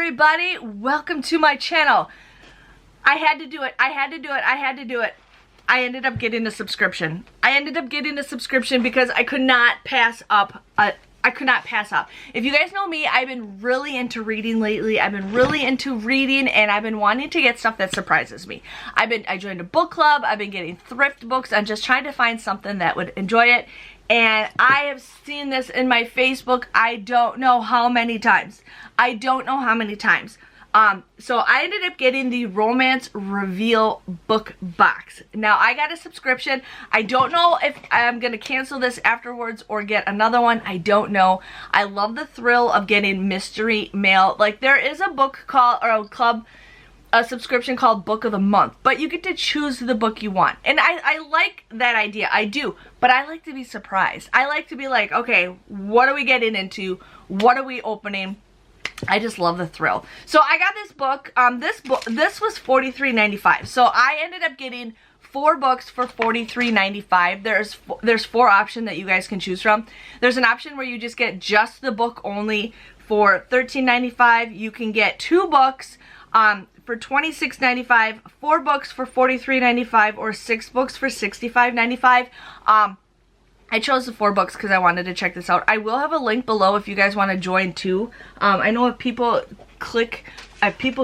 everybody, welcome to my channel. I had to do it. I ended up getting a subscription. Because I could not pass up. If you guys know me, I've been really into reading lately. I've been really into reading, and I've been wanting to get stuff that surprises me. I joined a book club. I've been getting thrift books. I'm just trying to find something that would enjoy it. And I have seen this in my Facebook, I don't know how many times. So I ended up getting the Romance Reveal book box. Now I got a subscription. I don't know if I'm gonna cancel this afterwards or get another one. I don't know. I love the thrill of getting mystery mail. Like, there is a book called, or a subscription called Book of the Month, but you get to choose the book you want. And I like that idea, I do, but I like to be surprised. I like to be like, okay, what are we getting into? What are we opening? I just love the thrill. So I got this book. This was $43.95. So I ended up getting 4 books for $43.95. There's 4 options that you guys can choose from. There's an option where you just get just the book only for $13.95. You can get 2 books for $26.95, 4 books for $43.95, or 6 books for $65.95. I chose the 4 books because I wanted to check this out. I will have a link below if you guys want to join too. I know if people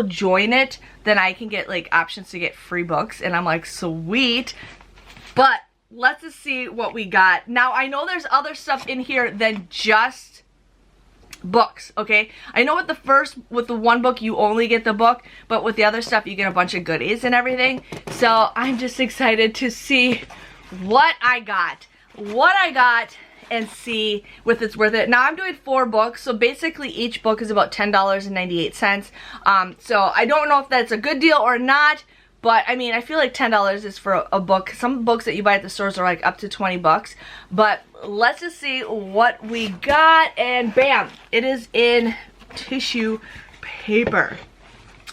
join it, then I can get like options to get free books, and I'm like, sweet. But let's just see what we got. Now I know there's other stuff in here than just books, okay? I know with the one book you only get the book, but with the other stuff you get a bunch of goodies and everything. So I'm just excited to see what I got and see if it's worth it. Now I'm doing 4 books, so basically each book is about $10.98. So I don't know if that's a good deal or not, but I mean, I feel like $10 is for a book. Some books that you buy at the stores are like up to 20 bucks. But let's just see what we got, and bam, it is in tissue paper.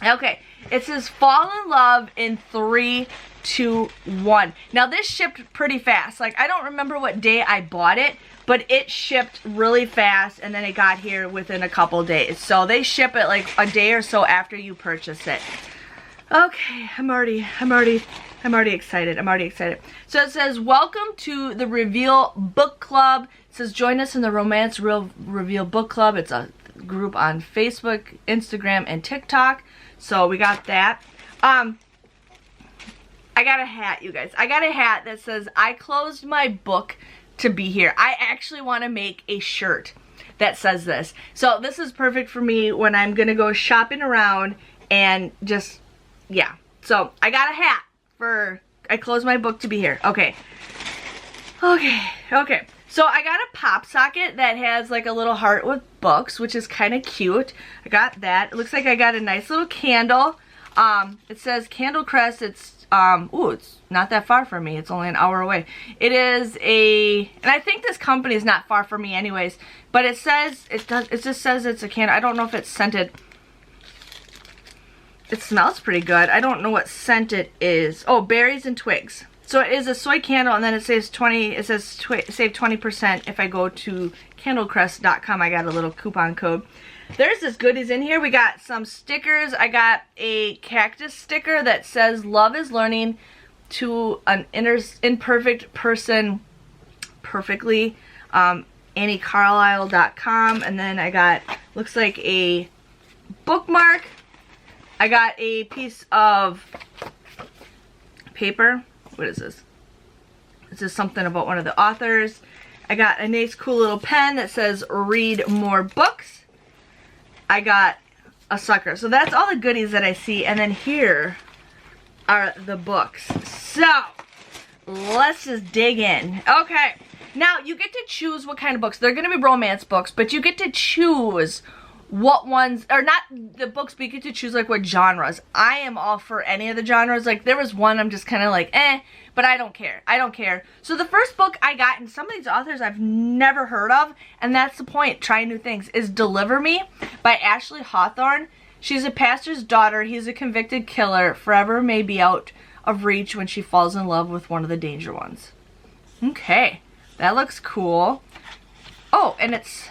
Okay, it says Fall in Love in 3, 2, 1. Now this shipped pretty fast. Like, I don't remember what day I bought it, but it shipped really fast, and then it got here within a couple days. So they ship it like a day or so after you purchase it. Okay, I'm already excited. So it says, welcome to the Reveal Book Club. It says, join us in the Romance Reveal Book Club. It's a group on Facebook, Instagram, and TikTok. So we got that. I got a hat, you guys. I got a hat that says, I closed my book to be here. I actually want to make a shirt that says this. So this is perfect for me when I'm going to go shopping around and just, yeah. So I got a hat for, I closed my book to be here. Okay. So I got a pop socket that has like a little heart with books, which is kind of cute. I got that. It looks like I got a nice little candle. It says Candle Crest. It's it's not that far from me. It's only an hour away. It is and I think this company is not far from me anyways, but it just says it's a candle. I don't know if it's scented. It smells pretty good. I don't know what scent it is. Oh, berries and twigs. So it is a soy candle, and then it says save 20% if I go to candlecrest.com. I got a little coupon code. There's this goodies in here. We got some stickers. I got a cactus sticker that says love is learning to an imperfect person perfectly. AnnieCarlisle.com. And then I got, looks like a bookmark. I got a piece of paper. What is this? This is something about one of the authors. I got a nice cool little pen that says read more books. I got a sucker. So that's all the goodies that I see. And then here are the books. So let's just dig in. Okay. Now you get to choose what kind of books. They're going to be romance books, but you get to choose what ones, or not the books, but you get to choose like what genres. I am all for any of the genres. Like, there was one I'm just kind of like, but I don't care. So the first book I got, and some of these authors I've never heard of, and that's the point, trying new things, is Deliver Me by Ashley Hawthorne. She's a pastor's daughter. He's a convicted killer. Forever may be out of reach when she falls in love with one of the danger ones. Okay, that looks cool. Oh, and it's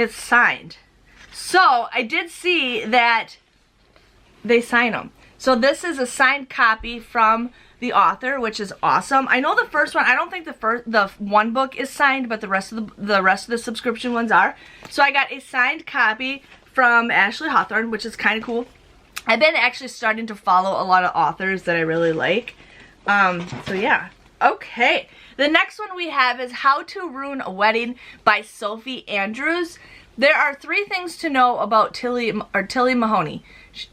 signed. So I did see that they sign them. So this is a signed copy from the author, which is awesome. I know the first one, I don't think the one book is signed, but the rest of the subscription ones are. So I got a signed copy from Ashley Hawthorne, which is kind of cool. I've been actually starting to follow a lot of authors that I really like. So yeah. Okay. The next one we have is How to Ruin a Wedding by Sophie Andrews. There are 3 things to know about Tilly Mahoney.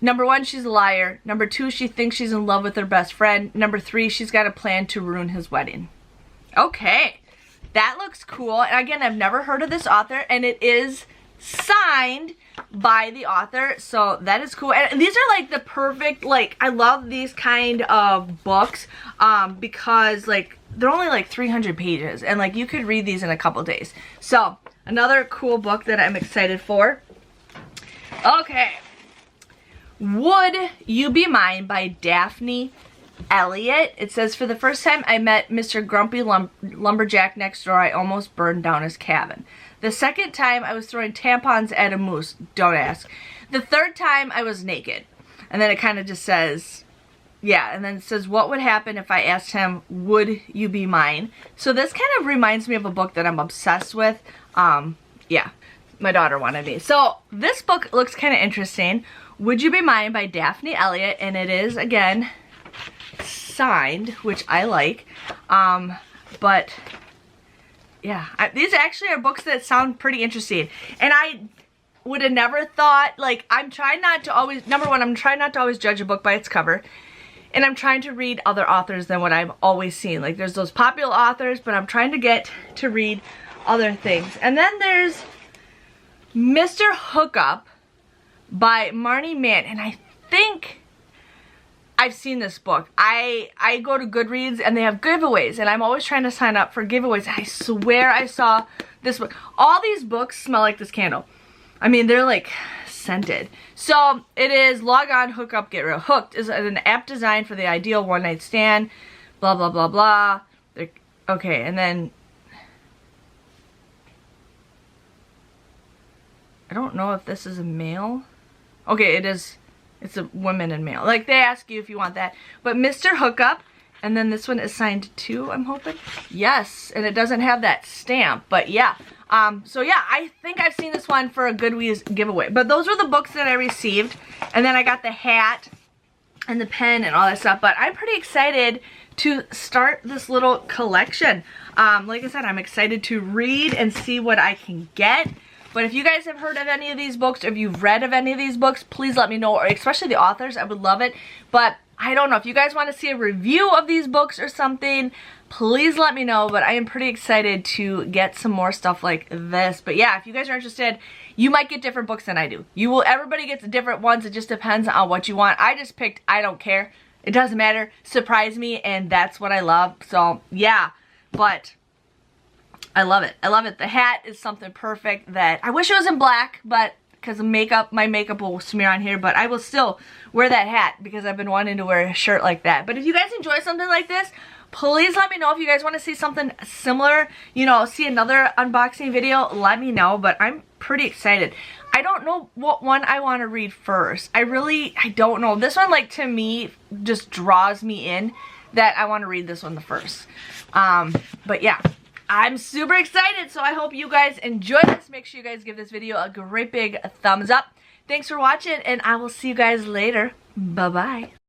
Number 1, she's a liar. Number 2, she thinks she's in love with her best friend. Number 3, she's got a plan to ruin his wedding. Okay, that looks cool. And again, I've never heard of this author, and it is signed by the author, so that is cool. And these are like the perfect, like, I love these kind of books because like they're only like 300 pages, and like you could read these in a couple days. So another cool book that I'm excited for. Okay, Would You Be Mine by Daphne Elliott. It says, for the first time I met Mr. Grumpy Lumberjack next door, I almost burned down his cabin. The second time I was throwing tampons at a moose. Don't ask. The third time I was naked. And then it kind of just says, yeah, and then it says, what would happen if I asked him, would you be mine? So this kind of reminds me of a book that I'm obsessed with. Yeah, my daughter wanted me. So this book looks kind of interesting. Would You Be Mine by Daphne Elliott, and it is, again, signed, which I like. But yeah, these actually are books that sound pretty interesting. And I would have never thought, like, I'm trying not to always, number 1, I'm trying not to always judge a book by its cover. And I'm trying to read other authors than what I've always seen. Like, there's those popular authors, but I'm trying to get to read other things. And then there's Mr. Hookup by Marnie Mann. And I think I've seen this book. I go to Goodreads and they have giveaways, and I'm always trying to sign up for giveaways. I swear I saw this book. All these books smell like this candle. I mean, they're like scented. So it is Log On, Hook Up, Get Real. Hooked is an app designed for the ideal one-night stand. Blah, blah, blah, blah. Okay, and then I don't know if this is a male. Okay, it is. It's a woman and male. Like, they ask you if you want that. But Mr. Hookup, and then this one is signed too, I'm hoping. Yes, and it doesn't have that stamp, but yeah. So yeah, I think I've seen this one for a Goodreads giveaway. But those were the books that I received. And then I got the hat and the pen and all that stuff. But I'm pretty excited to start this little collection. Like I said, I'm excited to read and see what I can get. But if you guys have heard of any of these books, or if you've read of any of these books, please let me know, or especially the authors. I would love it. But I don't know, if you guys want to see a review of these books or something, please let me know. But I am pretty excited to get some more stuff like this. But yeah, if you guys are interested, you might get different books than I do. Everybody gets different ones. It just depends on what you want. I just picked I Don't Care. It doesn't matter. Surprise me, and that's what I love. So yeah, but I love it. I love it. The hat is something perfect that I wish it was in black, but because of makeup, my makeup will smear on here, but I will still wear that hat because I've been wanting to wear a shirt like that. But if you guys enjoy something like this, please let me know. If you guys want to see something similar, you know, see another unboxing video, let me know. But I'm pretty excited. I don't know what one I want to read first. I don't know. This one, like, to me, just draws me in that I want to read this one the first. But yeah. I'm super excited, so I hope you guys enjoy this. Make sure you guys give this video a great big thumbs up. Thanks for watching, and I will see you guys later. Bye-bye.